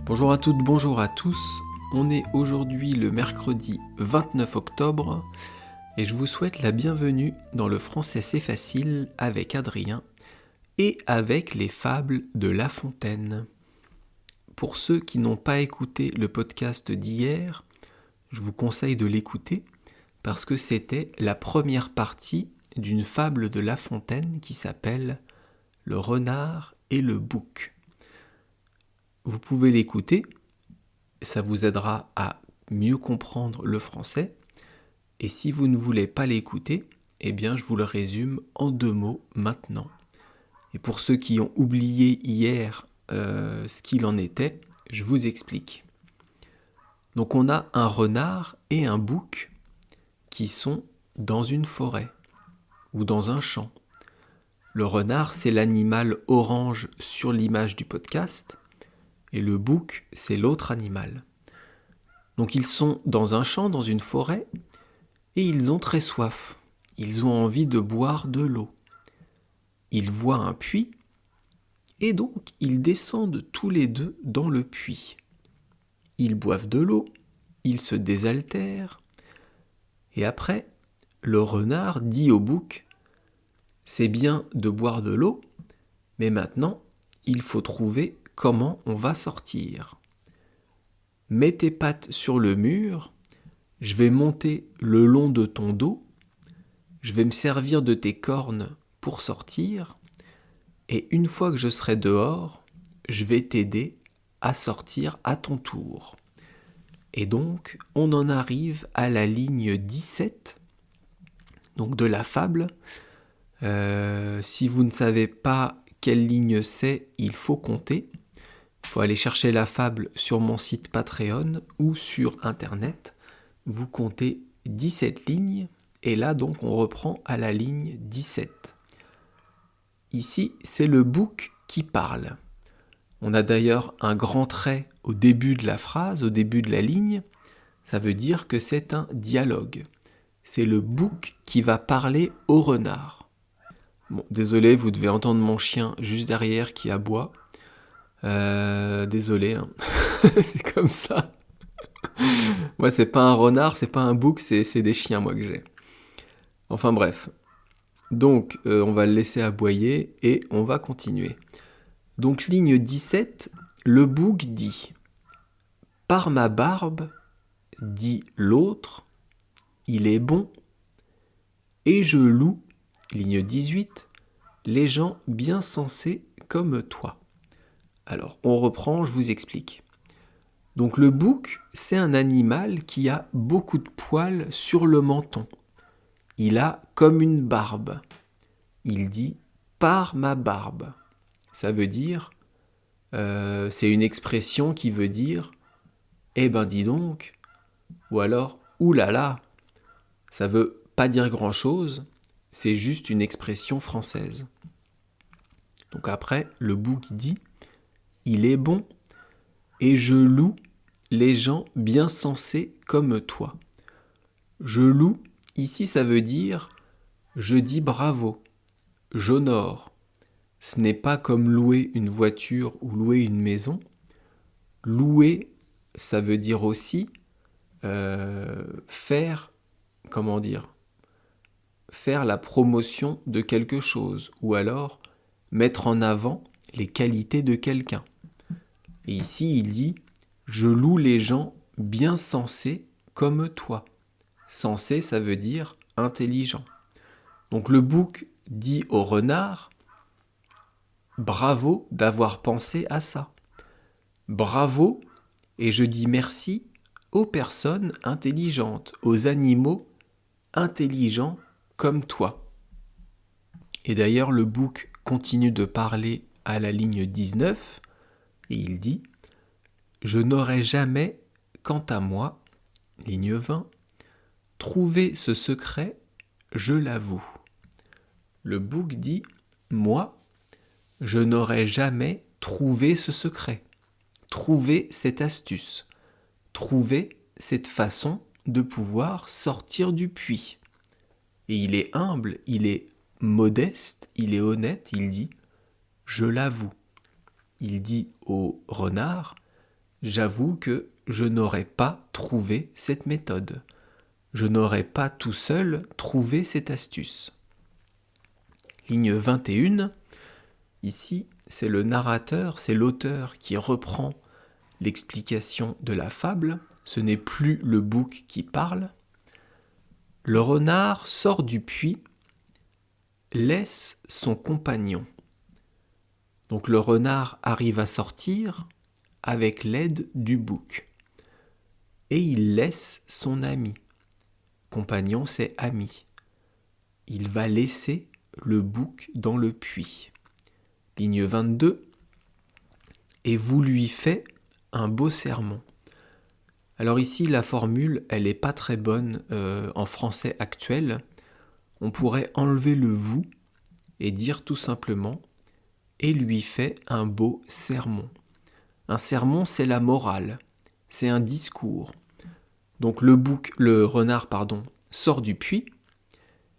Bonjour à toutes, bonjour à tous. On est aujourd'hui le mercredi 29 octobre et je vous souhaite la bienvenue dans le Français c'est facile avec Adrien et avec les fables de La Fontaine. Pour ceux qui n'ont pas écouté le podcast d'hier, je vous conseille de l'écouter parce que c'était la première partie d'une fable de La Fontaine qui s'appelle Le renard et le bouc. Vous pouvez l'écouter, ça vous aidera à mieux comprendre le français. Et si vous ne voulez pas l'écouter, eh bien je vous le résume en 2 mots maintenant. Et pour ceux qui ont oublié hier ce qu'il en était, je vous explique. Donc on a un renard et un bouc qui sont dans une forêt ou dans un champ. Le renard, c'est l'animal orange sur l'image du podcast, et le bouc, c'est l'autre animal. Donc ils sont dans un champ, dans une forêt, et ils ont très soif. Ils ont envie de boire de l'eau. Ils voient un puits, et donc ils descendent tous les deux dans le puits. Ils boivent de l'eau, ils se désaltèrent, et après, le renard dit au bouc « C'est bien de boire de l'eau, mais maintenant, il faut trouver comment on va sortir. Mets tes pattes sur le mur, je vais monter le long de ton dos, je vais me servir de tes cornes pour sortir, et une fois que je serai dehors, je vais t'aider à sortir à ton tour. » Et donc, on en arrive à la ligne 17, donc de la fable. Si vous ne savez pas quelle ligne c'est, il faut compter. Il faut aller chercher la fable sur mon site Patreon ou sur Internet. Vous comptez 17 lignes, et là donc on reprend à la ligne 17. Ici, c'est le bouc qui parle. On a d'ailleurs un grand trait au début de la phrase, au début de la ligne. Ça veut dire que c'est un dialogue. C'est le bouc qui va parler au renard. Bon, désolé, vous devez entendre mon chien juste derrière qui aboie. Désolé, hein. C'est comme ça. Moi, c'est pas un renard, c'est pas un bouc, c'est des chiens, moi, que j'ai. Enfin bref. Donc, on va le laisser aboyer et on va continuer. Donc, ligne 17, le bouc dit « Par ma barbe, dit l'autre, il est bon, et je loue, ligne 18, les gens bien sensés comme toi. » Alors, on reprend, je vous explique. Donc le bouc, c'est un animal qui a beaucoup de poils sur le menton. Il a comme une barbe. Il dit « par ma barbe ». Ça veut dire, c'est une expression qui veut dire « eh ben dis donc » ou alors « oulala ». Ça veut pas dire grand-chose, c'est juste une expression française. Donc après, le bouc dit « il est bon et je loue les gens bien sensés comme toi ». Je loue, ici ça veut dire je dis bravo, j'honore. Ce n'est pas comme louer une voiture ou louer une maison. Louer, ça veut dire aussi faire, faire la promotion de quelque chose, ou alors mettre en avant les qualités de quelqu'un. Et ici il dit je loue les gens bien sensés comme toi. Sensé, ça veut dire intelligent. Donc le bouc dit au renard « Bravo d'avoir pensé à ça. Bravo, et je dis merci aux personnes intelligentes, aux animaux intelligents comme toi. » Et d'ailleurs, le bouc continue de parler à la ligne 19, et il dit « Je n'aurai jamais, quant à moi, ligne 20, trouvé ce secret, je l'avoue. » Le bouc dit « Moi, je n'aurais jamais trouvé ce secret, trouvé cette astuce, trouvé cette façon de pouvoir sortir du puits. » Et il est humble, il est modeste, il est honnête, il dit « Je l'avoue. » Il dit au renard « j'avoue que je n'aurais pas trouvé cette méthode. Je n'aurais pas tout seul trouvé cette astuce. Ligne 21, ici, c'est le narrateur, c'est l'auteur qui reprend l'explication de la fable. Ce n'est plus le bouc qui parle. Le renard sort du puits, laisse son compagnon. Donc le renard arrive à sortir avec l'aide du bouc. Et il laisse son ami. Compagnon, c'est ami. Il va laisser le bouc dans le puits. Ligne 22. Et vous lui fait un beau sermon. Alors ici, la formule, elle n'est pas très bonne en français actuel. On pourrait enlever le « vous » et dire tout simplement « et lui fait un beau sermon ». Un sermon, c'est la morale, c'est un discours. Donc le renard, sort du puits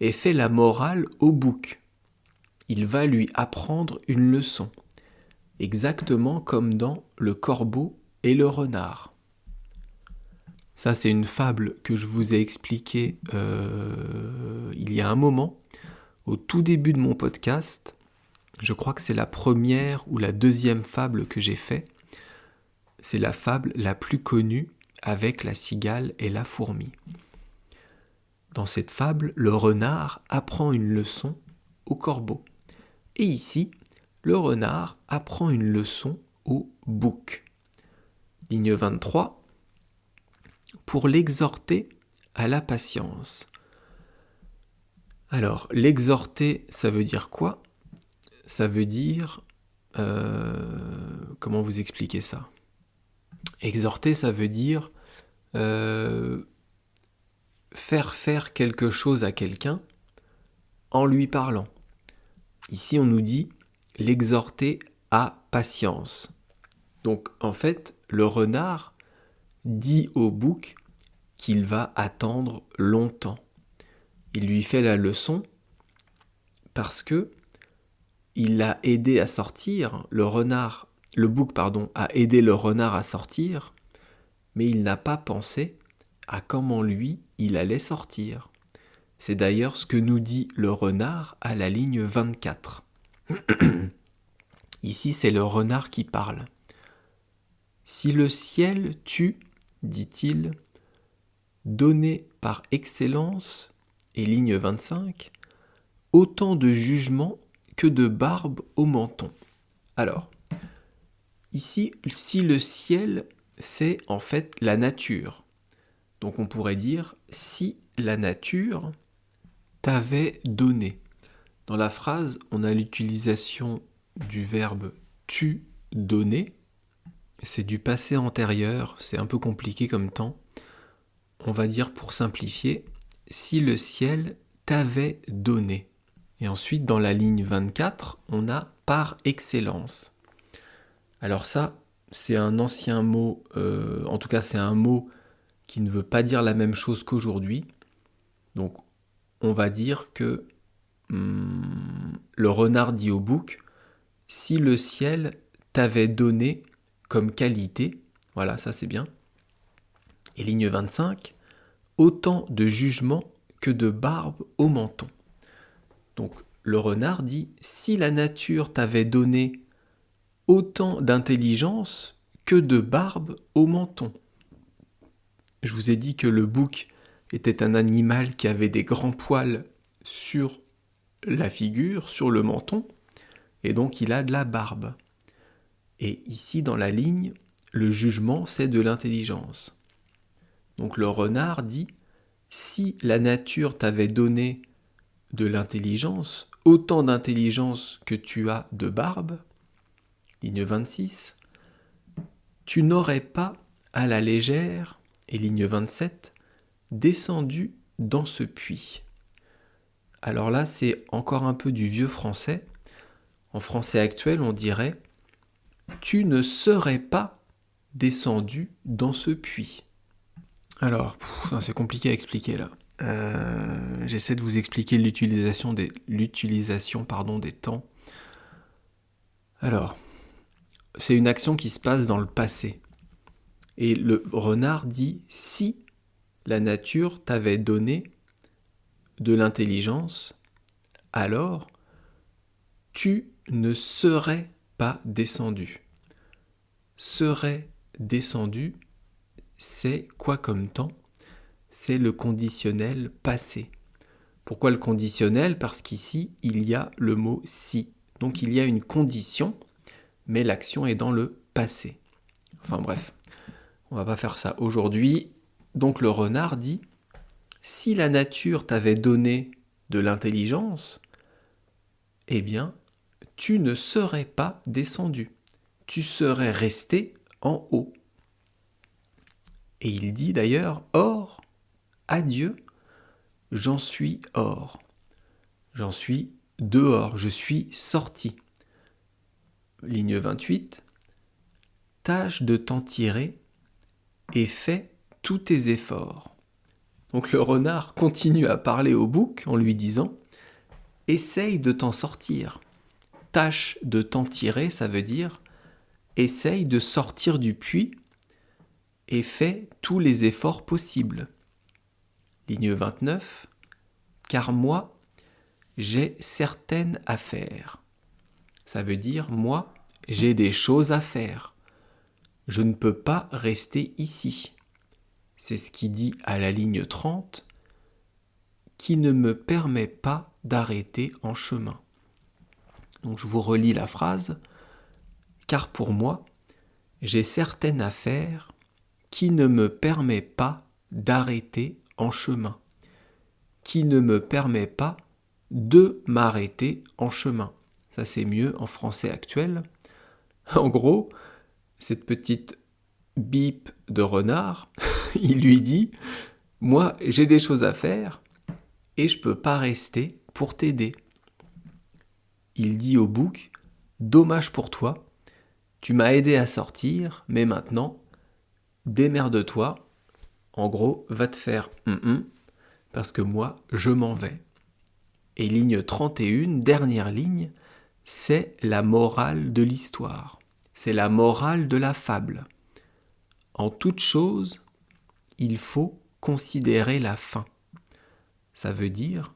et fait la morale au bouc. Il va lui apprendre une leçon, exactement comme dans Le corbeau et le renard. Ça, c'est une fable que je vous ai expliquée il y a un moment, au tout début de mon podcast. Je crois que c'est la première ou la deuxième fable que j'ai faite. C'est la fable la plus connue avec la cigale et la fourmi. Dans cette fable, le renard apprend une leçon au corbeau. Et ici, le renard apprend une leçon au bouc. Ligne 23. Pour l'exhorter à la patience. Alors, l'exhorter, ça veut dire quoi ? Ça veut dire... comment vous expliquer ça ? Exhorter, ça veut dire faire faire quelque chose à quelqu'un en lui parlant. Ici, on nous dit l'exhorter à patience. Donc, en fait, le renard dit au bouc qu'il va attendre longtemps. Il lui fait la leçon parce que il l'a aidé à sortir, le bouc a aidé le renard à sortir, mais il n'a pas pensé à comment lui, il allait sortir. C'est d'ailleurs ce que nous dit le renard à la ligne 24. Ici, c'est le renard qui parle. Si le ciel tue, dit-il, donné par excellence, et ligne 25, autant de jugement que de barbe au menton. Alors, ici, si le ciel, c'est en fait la nature. Donc on pourrait dire, si la nature t'avait donné. Dans la phrase, on a l'utilisation du verbe tu donner. C'est du passé antérieur, c'est un peu compliqué comme temps. On va dire pour simplifier, si le ciel t'avait donné. Et ensuite, dans la ligne 24, on a par excellence. Alors ça, c'est un ancien mot, en tout cas c'est un mot qui ne veut pas dire la même chose qu'aujourd'hui. Donc on va dire que le renard dit au bouc, si le ciel t'avait donné comme qualité, voilà, ça c'est bien. Et ligne 25, autant de jugement que de barbe au menton. Donc le renard dit, si la nature t'avait donné autant d'intelligence que de barbe au menton. Je vous ai dit que le bouc était un animal qui avait des grands poils sur la figure, sur le menton, et donc il a de la barbe. Et ici, dans la ligne, le jugement, c'est de l'intelligence. Donc le renard dit, si la nature t'avait donné de l'intelligence, autant d'intelligence que tu as de barbe, ligne 26, tu n'aurais pas à la légère, et ligne 27, descendu dans ce puits. Alors là, c'est encore un peu du vieux français. En français actuel, on dirait « tu ne serais pas descendu dans ce puits ». Alors, c'est compliqué à expliquer là. J'essaie de vous expliquer l'utilisation des temps. Alors, c'est une action qui se passe dans le passé. Et le renard dit, si la nature t'avait donné de l'intelligence, alors tu ne serais pas descendu. Serait descendu, c'est quoi comme temps? C'est le conditionnel passé. Pourquoi le conditionnel? Parce qu'ici, il y a le mot si. Donc il y a une condition, mais l'action est dans le passé. Enfin bref, on va pas faire ça aujourd'hui. Donc le renard dit, si la nature t'avait donné de l'intelligence, eh bien, tu ne serais pas descendu. Tu serais resté en haut. Et il dit d'ailleurs, or, adieu, j'en suis hors. J'en suis dehors, je suis sorti. Ligne 28. Tâche de t'en tirer et fais tous tes efforts. Donc le renard continue à parler au bouc en lui disant « Essaye de t'en sortir ». Tâche de t'en tirer, ça veut dire « Essaye de sortir du puits et fais tous les efforts possibles ». Ligne 29. Car moi, j'ai certaines affaires. Ça veut dire « Moi, j'ai des choses à faire. Je ne peux pas rester ici ». C'est ce qui dit à la ligne 30, qui ne me permet pas d'arrêter en chemin. Donc je vous relis la phrase. Car pour moi, j'ai certaines affaires qui ne me permet pas d'arrêter en chemin, qui ne me permet pas de m'arrêter en chemin. Ça c'est mieux en français actuel. En gros, cette petite bip de renard, il lui dit « Moi, j'ai des choses à faire et je peux pas rester pour t'aider. » Il dit au bouc « Dommage pour toi, tu m'as aidé à sortir, mais maintenant, démerde-toi. En gros, va te faire parce que moi, je m'en vais. » Et ligne 31, dernière ligne, c'est la morale de l'histoire. C'est la morale de la fable. En toute chose, il faut considérer la fin. Ça veut dire,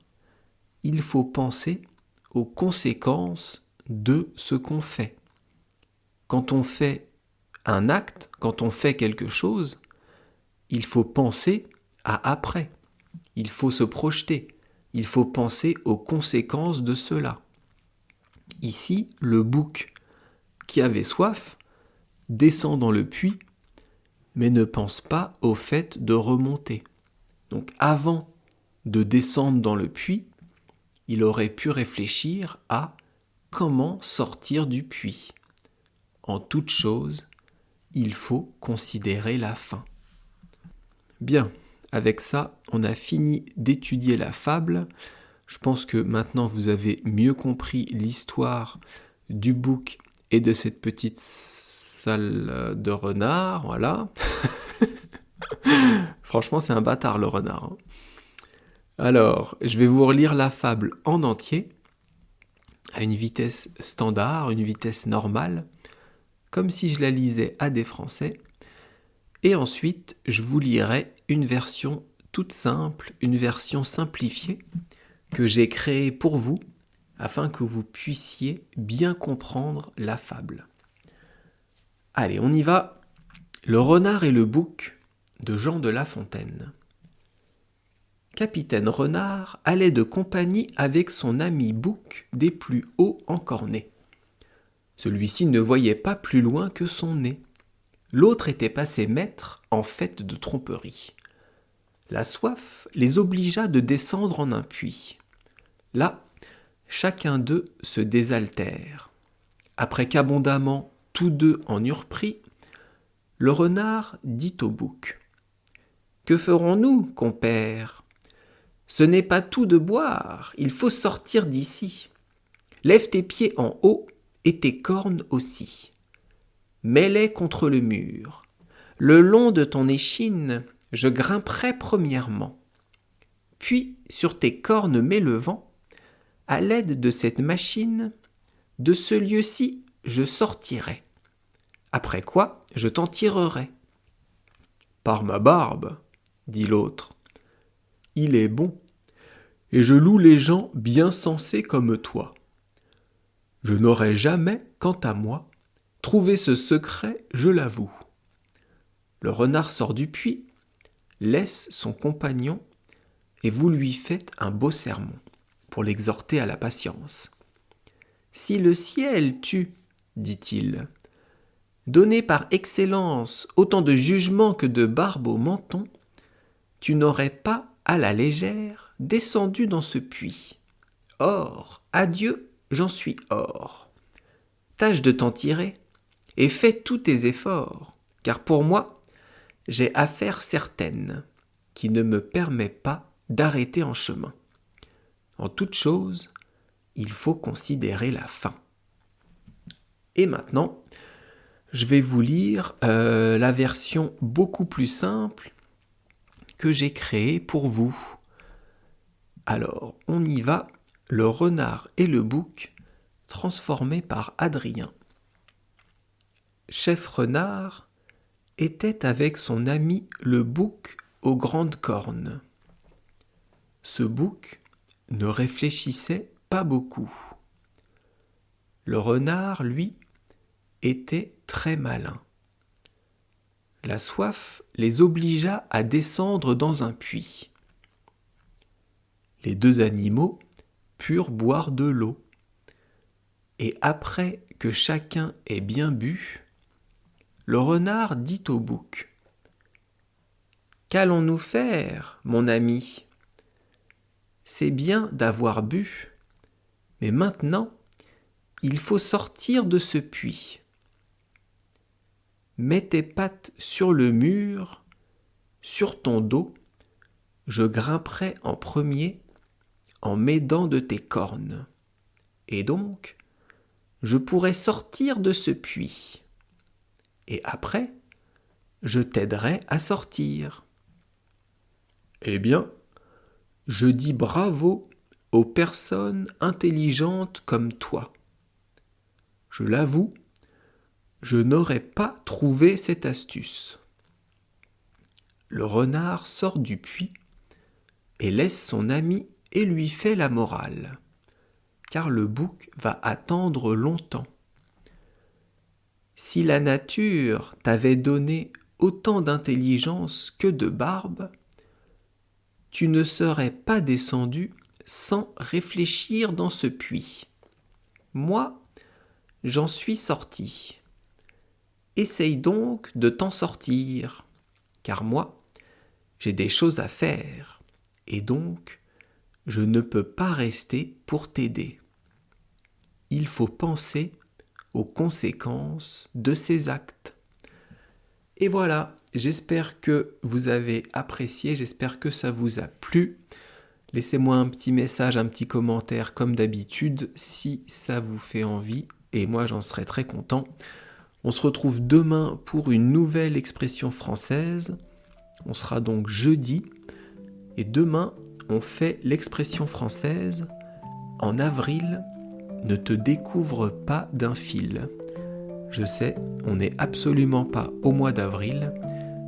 il faut penser aux conséquences de ce qu'on fait. Quand on fait un acte, quand on fait quelque chose, il faut penser à après. Il faut se projeter. Il faut penser aux conséquences de cela. Ici, le bouc qui avait soif descend dans le puits, mais ne pense pas au fait de remonter. Donc avant de descendre dans le puits, il aurait pu réfléchir à comment sortir du puits. En toute chose, il faut considérer la fin. Bien, avec ça, on a fini d'étudier la fable. Je pense que maintenant vous avez mieux compris l'histoire du bouc et de cette petite salle de renard, voilà. Franchement, c'est un bâtard le renard. Hein. Alors, je vais vous relire la fable en entier, à une vitesse standard, une vitesse normale, comme si je la lisais à des Français. Et ensuite, je vous lirai une version toute simple, une version simplifiée, que j'ai créée pour vous, afin que vous puissiez bien comprendre la fable. Allez, on y va. Le renard et le bouc de Jean de La Fontaine. Capitaine Renard allait de compagnie avec son ami bouc des plus hauts encornés. Celui-ci ne voyait pas plus loin que son nez. L'autre était passé maître en fait de tromperie. La soif les obligea de descendre en un puits. Là, chacun d'eux se désaltère. Après qu'abondamment tous deux en eurent pris, le renard dit au bouc : « Que ferons-nous, compère ? Ce n'est pas tout de boire, il faut sortir d'ici. Lève tes pieds en haut et tes cornes aussi. Mets-les contre le mur. Le long de ton échine, je grimperai premièrement. Puis, sur tes cornes m'élevant, à l'aide de cette machine, de ce lieu-ci, je sortirai. Après quoi, je t'en tirerai. Par ma barbe, dit l'autre. Il est bon, et je loue les gens bien sensés comme toi. Je n'aurais jamais, quant à moi, trouvé ce secret, je l'avoue. Le renard sort du puits, laisse son compagnon, et vous lui faites un beau sermon, pour l'exhorter à la patience. Si le ciel tue, dit-il, donné par excellence autant de jugement que de barbe au menton, tu n'aurais pas, à la légère, descendu dans ce puits. Or, adieu, j'en suis hors. Tâche de t'en tirer, et fais tous tes efforts, car pour moi, j'ai affaire certaine, qui ne me permet pas d'arrêter en chemin. En toute chose, il faut considérer la fin. Et maintenant, je vais vous lire la version beaucoup plus simple que j'ai créée pour vous. Alors, on y va. Le renard et le bouc, transformés par Adrien. Chef renard était avec son ami le bouc aux grandes cornes. Ce bouc ne réfléchissait pas beaucoup. Le renard, lui, était très malin. La soif les obligea à descendre dans un puits. Les deux animaux purent boire de l'eau, et après que chacun ait bien bu, le renard dit au bouc : « Qu'allons-nous faire, mon ami ? C'est bien d'avoir bu, mais maintenant, il faut sortir de ce puits. Mets tes pattes sur le mur, sur ton dos, je grimperai en premier en m'aidant de tes cornes. Et donc, je pourrai sortir de ce puits. Et après, je t'aiderai à sortir. » Eh bien, je dis bravo aux personnes intelligentes comme toi. Je l'avoue, je n'aurais pas trouvé cette astuce. Le renard sort du puits et laisse son ami et lui fait la morale, car le bouc va attendre longtemps. Si la nature t'avait donné autant d'intelligence que de barbe, tu ne serais pas descendu sans réfléchir dans ce puits. Moi, j'en suis sorti. Essaye donc de t'en sortir, car moi, j'ai des choses à faire, et donc, je ne peux pas rester pour t'aider. Il faut penser aux conséquences de ces actes. Et voilà, j'espère que vous avez apprécié, j'espère que ça vous a plu. Laissez-moi un petit message, un petit commentaire comme d'habitude si ça vous fait envie, et moi j'en serai très content. On se retrouve demain pour une nouvelle expression française. On sera donc jeudi, et demain on fait l'expression française « En avril, ne te découvre pas d'un fil ». Je sais, on n'est absolument pas au mois d'avril,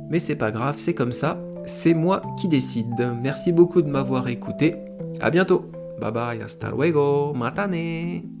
mais c'est pas grave, c'est comme ça, c'est moi qui décide. Merci beaucoup de m'avoir écouté, à bientôt, bye bye, hasta luego, matane.